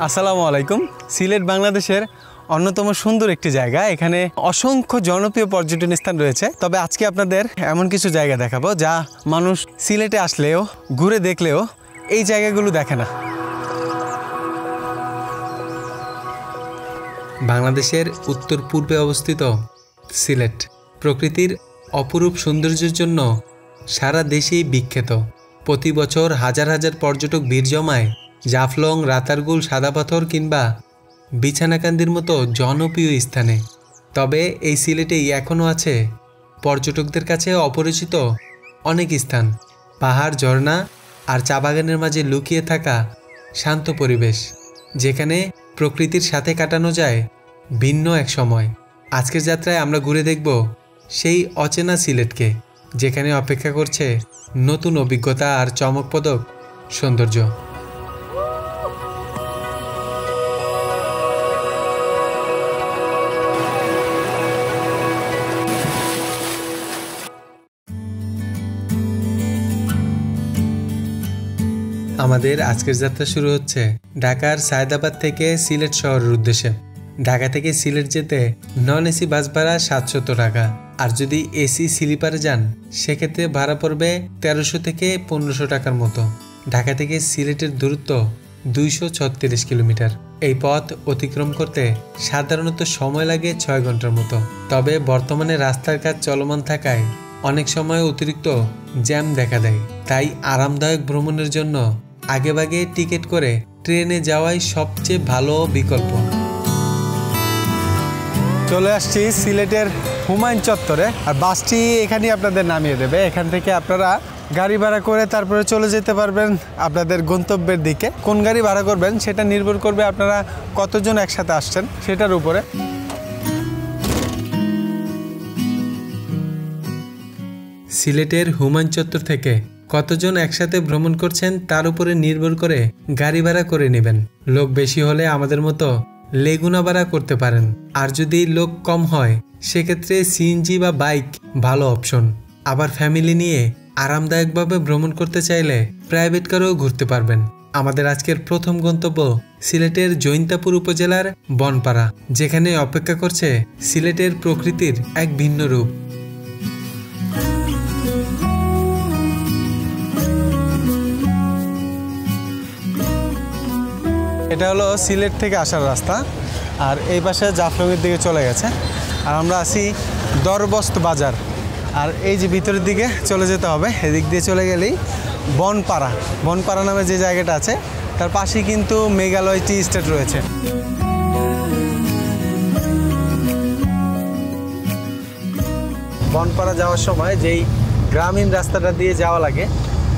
আসসালামু আলাইকুম। সিলেট বাংলাদেশের অন্যতম সুন্দর একটি জায়গা। এখানে অসংখ্য জনপ্রিয় পর্যটন স্থান রয়েছে। তবে আজকে আপনাদের এমন কিছু জায়গা দেখাবো যা মানুষ সিলেটে আসলেও ঘুরে দেখলেও এই জায়গাগুলো দেখে না। বাংলাদেশের উত্তর পূর্বে অবস্থিত সিলেট প্রকৃতির অপরূপ সৌন্দর্যের জন্য সারা দেশেই বিখ্যাত। প্রতি বছর হাজার হাজার পর্যটক ভিড় জমায় জাফলং, রাতারগুল, সাদা পাথর কিংবা বিছানাকান্দির মতো জনপ্রিয় স্থানে। তবে এই সিলেটেই এখনও আছে পর্যটকদের কাছে অপরিচিত অনেক স্থান, পাহাড়, ঝর্ণা আর চা বাগানের মাঝে লুকিয়ে থাকা শান্ত পরিবেশ, যেখানে প্রকৃতির সাথে কাটানো যায় ভিন্ন এক সময়। আজকের যাত্রায় আমরা ঘুরে দেখব সেই অচেনা সিলেটকে, যেখানে অপেক্ষা করছে নতুন অভিজ্ঞতা আর চমকপ্রদ সৌন্দর্য। আমাদের আজকের যাত্রা শুরু হচ্ছে ঢাকার সায়দাবাদ থেকে সিলেট শহরের উদ্দেশ্যে। ঢাকা থেকে সিলেট যেতে নন এসি বাস ভাড়া 700 টাকা, আর যদি এসি স্লিপারে যান সেক্ষেত্রে ভাড়া পড়বে 1300 থেকে 1500 টাকার মতো। ঢাকা থেকে সিলেটের দূরত্ব 236 কিলোমিটার। এই পথ অতিক্রম করতে সাধারণত সময় লাগে 6 ঘন্টার মতো। তবে বর্তমানে রাস্তার কাজ চলমান থাকায় অনেক সময় অতিরিক্ত জ্যাম দেখা দেয়। তাই আরামদায়ক ভ্রমণের জন্য আগেভাগে টিকিট করে ট্রেনে যাওয়াই সবচেয়ে ভালো বিকল্প। চলে আসছি সিলেটের হুমায়ুন চত্বরে, আর বাসটি এখানে আপনাদের নামিয়ে দেবে। এখান থেকে আপনারা গাড়ি ভাড়া করে তারপরে চলে যেতে পারবেন আপনাদের গন্তব্যের দিকে। কোন গাড়ি ভাড়া করবেন সেটা নির্ভর করবে আপনারা কতজন একসাথে আসছেন সেটার উপরে। সিলেটের হুমায়ুন চত্বর থেকে কতজন একসাথে ভ্রমণ করছেন তার উপরে নির্ভর করে গাড়ি ভাড়া করে নেবেন। লোক বেশি হলে আমাদের মতো লেগুনা ভাড়া করতে পারেন, আর যদি লোক কম হয় সেক্ষেত্রে সিএনজি বা বাইক ভালো অপশন। আবার ফ্যামিলি নিয়ে আরামদায়কভাবে ভ্রমণ করতে চাইলে প্রাইভেট কারেও ঘুরতে পারবেন। আমাদের আজকের প্রথম গন্তব্য সিলেটের জৈন্তাপুর উপজেলার বনপাড়া, যেখানে অপেক্ষা করছে সিলেটের প্রকৃতির এক ভিন্ন রূপ। এটা হলো সিলেট থেকে আসার রাস্তা, আর এই পাশে জাফলংয়ের দিকে চলে গেছে। আর আমরা আছি দরবস্ত বাজার, আর এই যে ভিতরের দিকে চলে যেতে হবে। এদিক দিয়ে চলে গেলেই বনপাড়া, বনপাড়া নামে যে জায়গাটা আছে তার পাশেই কিন্তু মেঘালয় টি স্টেট রয়েছে। বনপাড়া যাওয়ার সময় যেই গ্রামীণ রাস্তাটা দিয়ে যাওয়া লাগে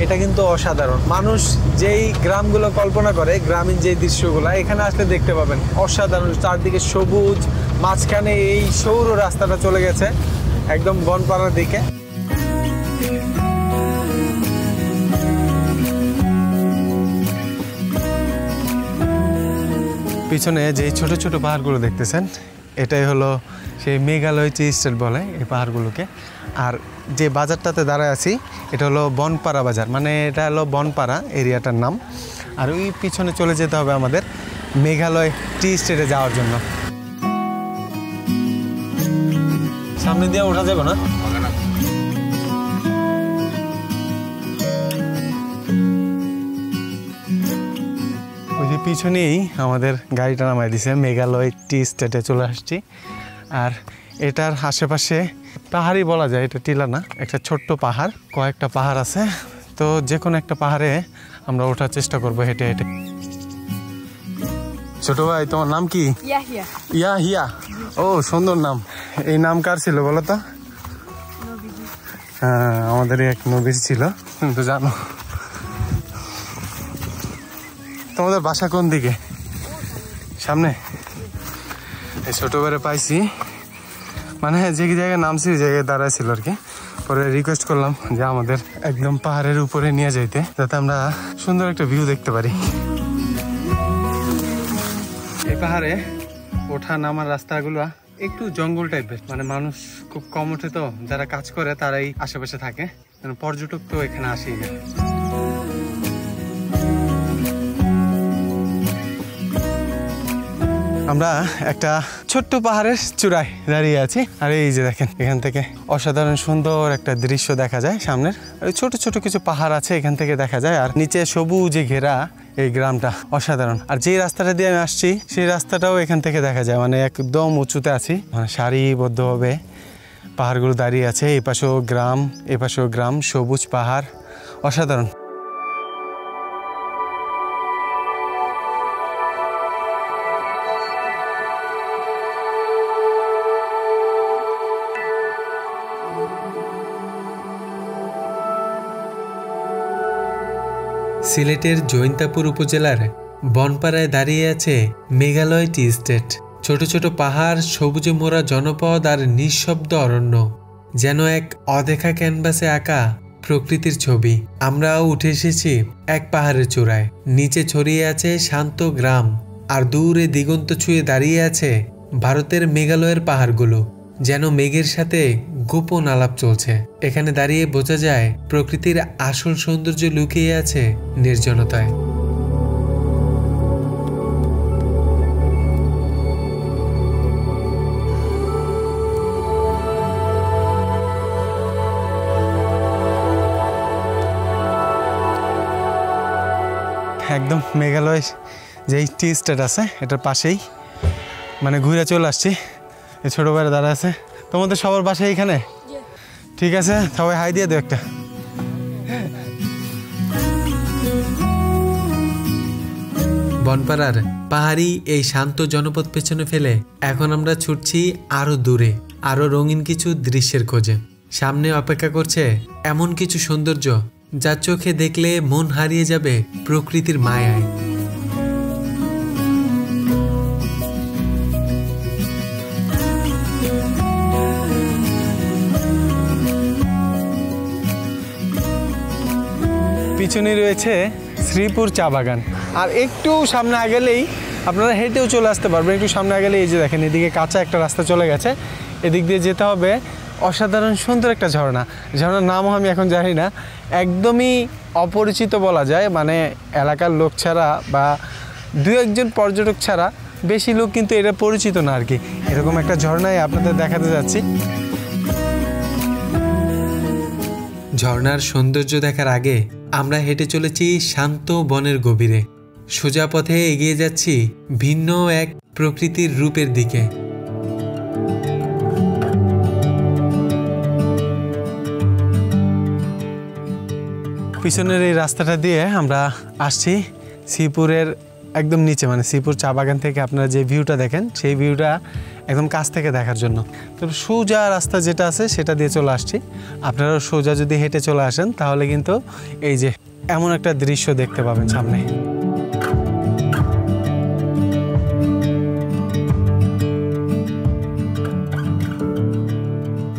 এটা কিন্তু অসাধারণ। মানুষ যেই গ্রামগুলো কল্পনা করে, গ্রামীণ যেই দৃশ্যগুলো এখানে আসলে দেখতে পাবেন। অসাধারণ, চারদিকে সবুজ, মাঝখানে এই সৌর রাস্তাটা চলে গেছে একদম বনপাড়ার দিকে। পিছনে যে ছোট ছোট পাহাড়গুলো দেখতেছেন এটাই হলো সেই মেঘালয় টি স্টেট বলে এই পাহাড়গুলোকে। আর যে বাজারটাতে দাঁড়ায় আছি এটা হলো বনপাড়া বাজার, মানে এটা হলো বনপাড়া এরিয়াটার নাম। আর ওই পিছনে চলে যেতে হবে আমাদের মেঘালয় টি স্টেটে যাওয়ার জন্য। সামনে দিয়ে ওঠা যাবে না? ওই যে পিছনেই আমাদের গাড়িটা নামাই দিছে, মেঘালয় টি স্টেটে চলে আসছি। আর এটার আশেপাশে পাহাড়ই বলা যায়, এটা টিলা না, একটা ছোট্ট পাহাড়, কয়েকটা পাহাড় আছে। তো যে কোনো একটা পাহাড়ে আমরা ওঠার চেষ্টা করবো হেঁটে হেঁটে। ছোট ভাই, তোমার নাম কি? ইয়া হিয়া। ও, সুন্দর নাম। এই নাম কার ছিল বলো তো? হ্যাঁ, আমাদের এক নবীর ছিল, কিন্তু জানো। তোমাদের বাসা কোন দিকে? সামনে? এই ছোটবেলায় পাইছি, মানে যে জায়গায় নামছি ওই জায়গায় দাঁড়ায় ছিল আর কি। পরে রিকোয়েস্ট করলাম যে আমাদের একদম পাহাড়ের উপরে নিয়ে যাইতে, যাতে আমরা সুন্দর একটা ভিউ দেখতে পারি। এই পাহাড়ে ওঠা নামার রাস্তাগুলো একটু জঙ্গল টাইপের, মানে মানুষ খুব কম ওঠে, তো যারা কাজ করে তারাই আশেপাশে থাকে, পর্যটক তো এখানে আসেই না। আমরা একটা ছোট্ট পাহাড়ের চূড়ায় দাঁড়িয়ে আছি, আর এই যে দেখেন এখান থেকে অসাধারণ সুন্দর একটা দৃশ্য দেখা যায় সামনের। আর ছোট ছোট কিছু পাহাড় আছে এখান থেকে দেখা যায়, আর নিচে সবুজে ঘেরা এই গ্রামটা অসাধারণ। আর যে রাস্তাটা দিয়ে আমি আসছি সেই রাস্তাটাও এখান থেকে দেখা যায়, মানে একদম উঁচুতে আছি, মানে সারিবদ্ধভাবে পাহাড়গুলো দাঁড়িয়ে আছে। এই পাশেও গ্রাম, এ পাশেও গ্রাম, সবুজ পাহাড়, অসাধারণ। সিলেটের জৈন্তাপুর উপজেলার বনপাড়ায় দাঁড়িয়ে আছে মেঘালয় টি স্টেট। ছোট ছোট পাহাড়, সবুজে মোড়া জনপদ আর নিঃশব্দ অরণ্য, যেন এক অদেখা ক্যানভাসে আঁকা প্রকৃতির ছবি। আমরাও উঠে এসেছি এক পাহাড়ের চূড়ায়। নিচে ছড়িয়ে আছে শান্ত গ্রাম, আর দূরে দিগন্ত ছুঁয়ে দাঁড়িয়ে আছে ভারতের মেঘালয়ের পাহাড়গুলো, যেন মেঘের সাথে গোপন আলাপ চলছে। এখানে দাঁড়িয়ে বোঝা যায় প্রকৃতির আসল সৌন্দর্য লুকিয়ে আছে নির্জনতায়। একদম মেঘালয় যেই টি স্টেট আছে এটার পাশেই, মানে ঘুরে চলে আসছি। এই ছোটো বাইরে দাঁড়া আছে। তোমাদের সবার বাসা এইখানে? ঠিক আছে, সবাই হাই দিয়ে দে একটা। বনপাড়ার পাহাড়ি এই শান্ত জনপদ পেছনে ফেলে এখন আমরা ছুটছি আরো দূরে, আরো রঙিন কিছু দৃশ্যের খোঁজে। সামনে অপেক্ষা করছে এমন কিছু সৌন্দর্য যা চোখে দেখলে মন হারিয়ে যাবে প্রকৃতির মায়ায়। পিছনে রয়েছে শ্রীপুর চা বাগান, আর একটু সামনে আগেলেই আপনারা হেঁটেও চলে আসতে পারবেন। একটু সামনে আগেলে এই যে দেখেন এদিকে কাঁচা একটা রাস্তা চলে গেছে, এদিক দিয়ে যেতে হবে। অসাধারণ সুন্দর একটা ঝর্ণা, ঝর্ণার নামও আমি এখন জানি না, একদমই অপরিচিত বলা যায়। মানে এলাকার লোক ছাড়া বা দু একজন পর্যটক ছাড়া বেশি লোক কিন্তু এটা পরিচিত না আর কি। এরকম একটা ঝর্ণায় আপনাদের দেখাতে যাচ্ছি। ঝর্ণার সৌন্দর্য দেখার আগে আমরা হেঁটে চলেছি শান্ত বনের গভীরে। সোজা পথে এগিয়ে যাচ্ছি ভিন্ন এক প্রকৃতির রূপের দিকে। পিছনের এই রাস্তাটা দিয়ে আমরা আসছি শ্রীপুরের একদম নিচে, মানে শ্রীপুর চা বাগান থেকে আপনারা যে ভিউটা দেখেন সেই ভিউটা একদম কাছ থেকে দেখার জন্য। তো সোজা রাস্তা যেটা আছে সেটা দিয়ে চলে আসছি। আপনারাও সোজা যদি হেঁটে চলে আসেন তাহলে কিন্তু এই যে এমন একটা দৃশ্য দেখতে পাবেন সামনে।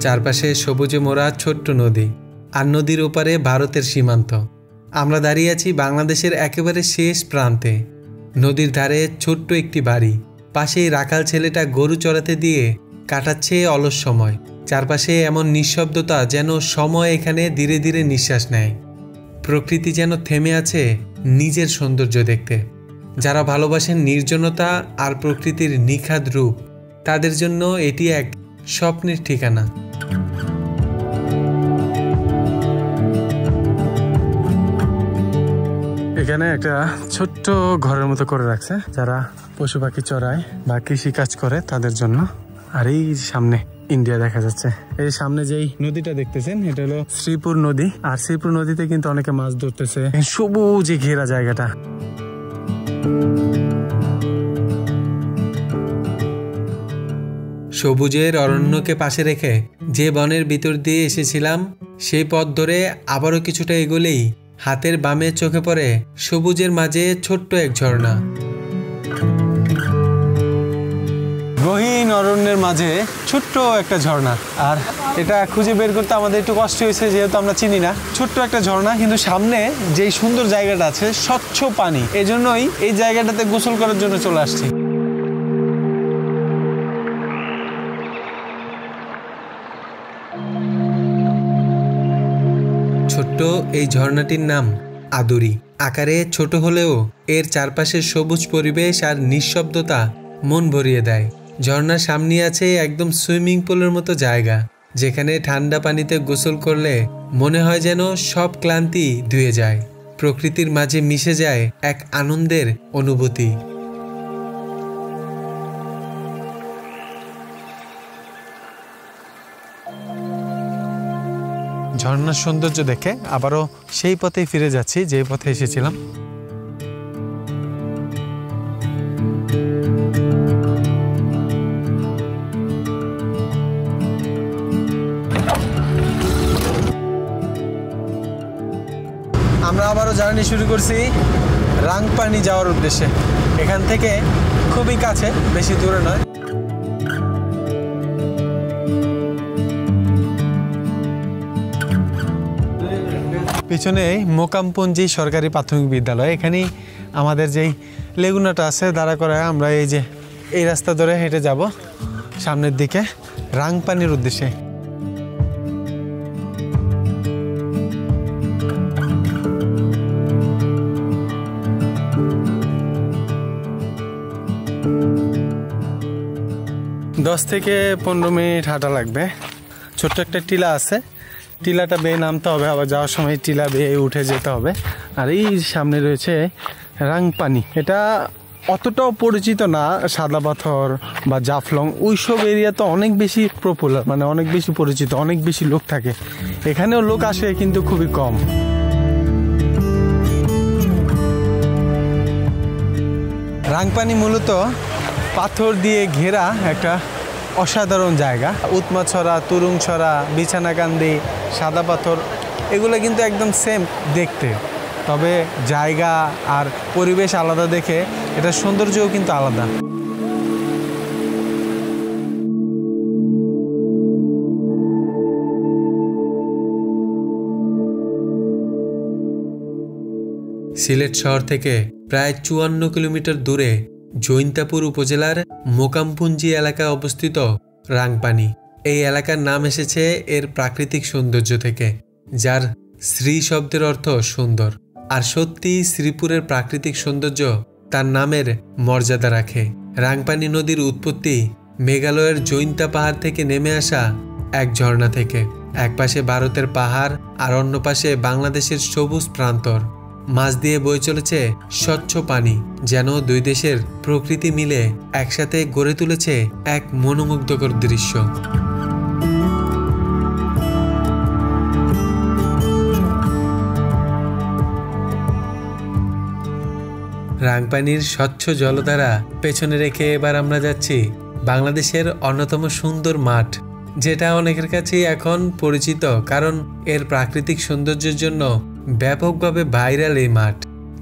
চারপাশে সবুজে মোড়া ছোট্ট নদী, আর নদীর ওপারে ভারতের সীমান্ত। আমরা দাঁড়িয়ে আছি বাংলাদেশের একেবারে শেষ প্রান্তে। নদীর ধারে ছোট্ট একটি বাড়ি, পাশেই রাখাল ছেলেটা গরু চড়াতে দিয়ে কাটাচ্ছে অলস সময়। চারপাশে এমন নিঃশব্দতা যেন সময় এখানে ধীরে ধীরে নিঃশ্বাস নেয়। প্রকৃতি যেন থেমে আছে নিজের সৌন্দর্য দেখতে। যারা ভালোবাসেন নির্জনতা আর প্রকৃতির নিখাদ রূপ, তাদের জন্য এটি এক স্বপ্নের ঠিকানা। এখানে একটা ছোট্ট ঘরের মতো করে রাখছে যারা পশু পাখি চড়ায় বা কৃষি কাজ করে তাদের জন্য। আর এই সামনে ইন্ডিয়া দেখা যাচ্ছে। এই সামনে যেই নদীটা দেখতেছেন এটা হলো শ্রীপুর নদী, আর শ্রীপুর নদীতে কিন্তু অনেকে মাছ ধরতেছে। সবুজে ঘেরা জায়গাটা। সবুজের অরণ্যকে পাশে রেখে যে বনের ভিতর দিয়ে এসেছিলাম সেই পথ ধরে আবারও কিছুটা এগোলেই হাতের বামে চোখে পড়ে সবুজের মাঝে ছোট্ট এক ঝর্ণা। গহীন অরণ্যের মাঝে ছোট্ট একটা ঝর্ণা, আর এটা খুঁজে বের করতে আমাদের একটু কষ্ট হয়েছে যেহেতু আমরা চিনি না। ছোট্ট একটা ঝর্ণা, কিন্তু সামনে যেই সুন্দর জায়গাটা আছে স্বচ্ছ পানি, এজন্যই এই জায়গাটাতে গোসল করার জন্য চলে আসছি। ছোট্ট এই ঝর্ণাটির নাম আদুরি। আকারে ছোট হলেও এর চারপাশের সবুজ পরিবেশ আর নিঃশব্দতা মন ভরিয়ে দেয়। ঝর্ণার সামনে আছে একদম সুইমিং পুলের মতো জায়গা, যেখানে ঠান্ডা পানিতে গোসল করলে মনে হয় যেন সব ক্লান্তি ধুয়ে যায়। প্রকৃতির মাঝে মিশে যায় এক আনন্দের অনুভূতি। ঝর্ণার সৌন্দর্য দেখে আবারও সেই পথেই ফিরে যাচ্ছি যে পথে এসেছিলাম। আমরা আবারও জার্নি শুরু করছি রাংপানি যাওয়ার উদ্দেশ্যে। এখান থেকে খুবই কাছে, বেশি দূরে নয়। পিছনে মোকামপুঞ্জি সরকারি প্রাথমিক বিদ্যালয়। এখানেই আমাদের যেই লেগুনাটা আছে দাঁড়া করায় আমরা এই যে এই রাস্তা ধরে হেঁটে যাব সামনের দিকে রাংপানির উদ্দেশ্যে। দশ থেকে 15 মিনিট হাঁটা লাগবে। ছোট্ট একটা টিলা আছে, টিলাটা বেয়ে নামতে হবে, আবার যাওয়ার সময় টিলা বেয়ে উঠে যেতে হবে। আর এই সামনে রয়েছে রাংপানি। এটা অতটাও পরিচিত না, সাদা পাথর বা জাফলং ওইসব এরিয়া তো অনেক বেশি পপুলার, মানে অনেক বেশি পরিচিত, অনেক বেশি লোক থাকে। এখানেও লোক আসে কিন্তু খুবই কম। রাংপানি মূলত পাথর দিয়ে ঘেরা একটা অসাধারণ জায়গা। উৎমাছড়া, তুরুংছড়া, বিছানাকান্দি, সাদা পাথর এগুলো কিন্তু একদম সেম দেখতে, তবে জায়গা আর পরিবেশ আলাদা দেখে এটার সৌন্দর্যও কিন্তু আলাদা। সিলেট শহর থেকে প্রায় 54 কিলোমিটার দূরে জৈন্তাপুর উপজেলার মোকামপুঞ্জি এলাকায় অবস্থিত রাংপানি। এই এলাকার নাম এসেছে এর প্রাকৃতিক সৌন্দর্য থেকে, যার শ্রী শব্দের অর্থ সুন্দর। আর সত্যি শ্রীপুরের প্রাকৃতিক সৌন্দর্য তার নামের মর্যাদা রাখে। রাংপানি নদীর উৎপত্তি মেঘালয়ের জৈন্তা পাহাড় থেকে নেমে আসা এক ঝর্ণা থেকে। এক পাশে ভারতের পাহাড় আর অন্য পাশে বাংলাদেশের সবুজ প্রান্তর। মাছ দিয়ে বয়ে চলেছে স্বচ্ছ পানি, যেন দুই দেশের প্রকৃতি মিলে একসাথে গড়ে তুলেছে এক মনোমুগ্ধকর দৃশ্য। রাংপানির স্বচ্ছ জলধারা পেছনে রেখে এবার আমরা যাচ্ছি বাংলাদেশের অন্যতম সুন্দর মাঠ, যেটা অনেকের কাছে এখন পরিচিত, কারণ এর প্রাকৃতিক সৌন্দর্যের জন্য ব্যাপকভাবে ভাইরাল এই মাঠ।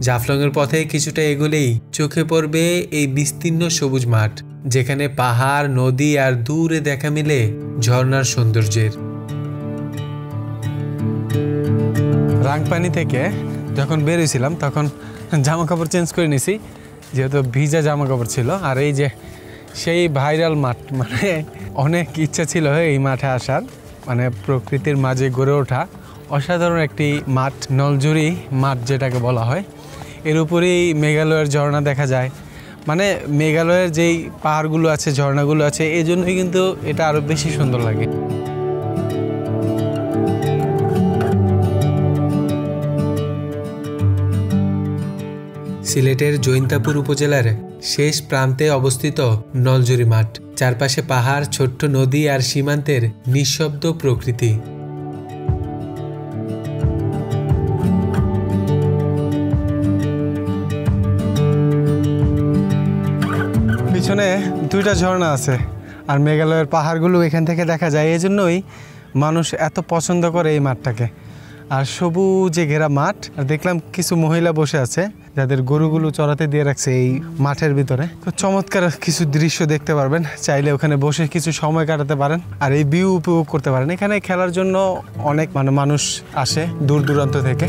জাফলংয়ের পথে কিছুটা এগোলেই চোখে পড়বে এই বিস্তীর্ণ সবুজ মাঠ, যেখানে পাহাড়, নদী আর দূরে দেখা মিলে ঝর্ণার সৌন্দর্যের। রাংপানি থেকে যখন বেরিয়েছিলাম তখন জামা কাপড় চেঞ্জ করে নিছি, যেহেতু ভিজা জামা কাপড় ছিল। আর এই যে সেই ভাইরাল মাঠ, মানে অনেক ইচ্ছা ছিল এই মাঠে আসার, মানে প্রকৃতির মাঝে গড়ে ওঠা অসাধারণ একটি মাঠ, নলজুরি মাঠ যেটাকে বলা হয়। এর উপরেই মেঘালয়ের ঝর্ণা দেখা যায়, মানে মেঘালয়ের যেই পাহাড়গুলো আছে, ঝর্ণাগুলো আছে, এই জন্যই কিন্তু এটা আরও বেশি সুন্দর লাগে। সিলেটের জৈন্তাপুর উপজেলার শেষ প্রান্তে অবস্থিত নলজুরি মাঠ। চারপাশে পাহাড়, ছোট্ট নদী আর সীমান্তের নিঃশব্দ প্রকৃতি। পিছনে দুইটা ঝর্ণা আছে আর মেঘালয়ের পাহাড়গুলো এখান থেকে দেখা যায়, এই জন্যই মানুষ এত পছন্দ করে এই মাঠটাকে। আর সবুজে ঘেরা মাঠ, আর দেখলাম কিছু মহিলা বসে আছে যাদের গরুগুলো চড়াতে দিয়ে রাখছে এই মাঠের ভিতরে। তো চমৎকার কিছু দৃশ্য দেখতে পারবেন, চাইলে ওখানে বসে কিছু সময় কাটাতে পারেন আর এই ভিউ উপভোগ করতে পারেন। এখানে খেলার জন্য অনেক মানুষ আসে দূর দূরান্ত থেকে।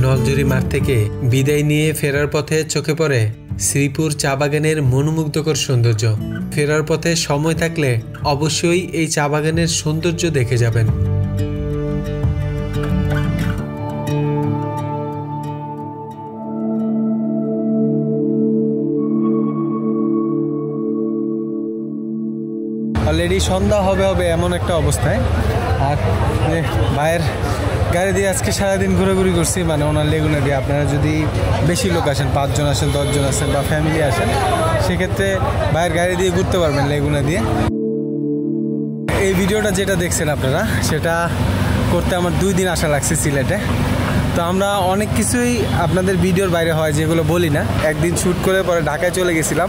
নলজুরি মাঠ থেকে বিদায় নিয়ে ফেরার পথে চোখে পড়ে শ্রীপুর চা বাগানের মনোমুগ্ধকর সৌন্দর্য। ফেরার পথে সময় থাকলে অবশ্যই এই চা বাগানের সৌন্দর্য দেখে যাবেন। অলরেডি সন্ধ্যা হবে এমন একটা অবস্থায়। আর ভাইয়ের গাড়ি দিয়ে আজকে সারাদিন ঘোরাঘুরি করছি, মানে ওনার লেগুনা দিয়ে। আপনারা যদি বেশি লোক আসেন, 5 জন আসেন, 10 জন আসেন বা ফ্যামিলি আসেন, সেক্ষেত্রে ভাইয়ের গাড়ি দিয়ে ঘুরতে পারবেন লেগুনা দিয়ে। এই ভিডিওটা যেটা দেখছেন আপনারা, সেটা করতে আমার 2 দিন আসা লাগছে সিলেটে। তো আমরা অনেক কিছুই আপনাদের ভিডিওর বাইরে হয় যেগুলো বলি না। একদিন শ্যুট করে পরে ঢাকায় চলে গেছিলাম।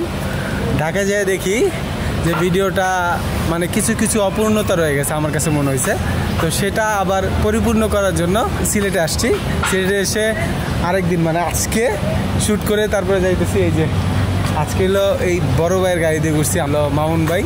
ঢাকায় যেয়ে দেখি যে ভিডিওটা মানে কিছু অপূর্ণতা রয়ে গেছে আমার কাছে মনে হয়েছে। তো সেটা আবার পরিপূর্ণ করার জন্য সিলেটে আসছি। সিলেটে এসে আরেকদিন মানে আজকে শ্যুট করে তারপরে যাইতেছি। এই যে আজকে হলো এই বড় ভাইয়ের গাড়ি দিয়ে ঘুরছি আমরা, মামুন ভাই।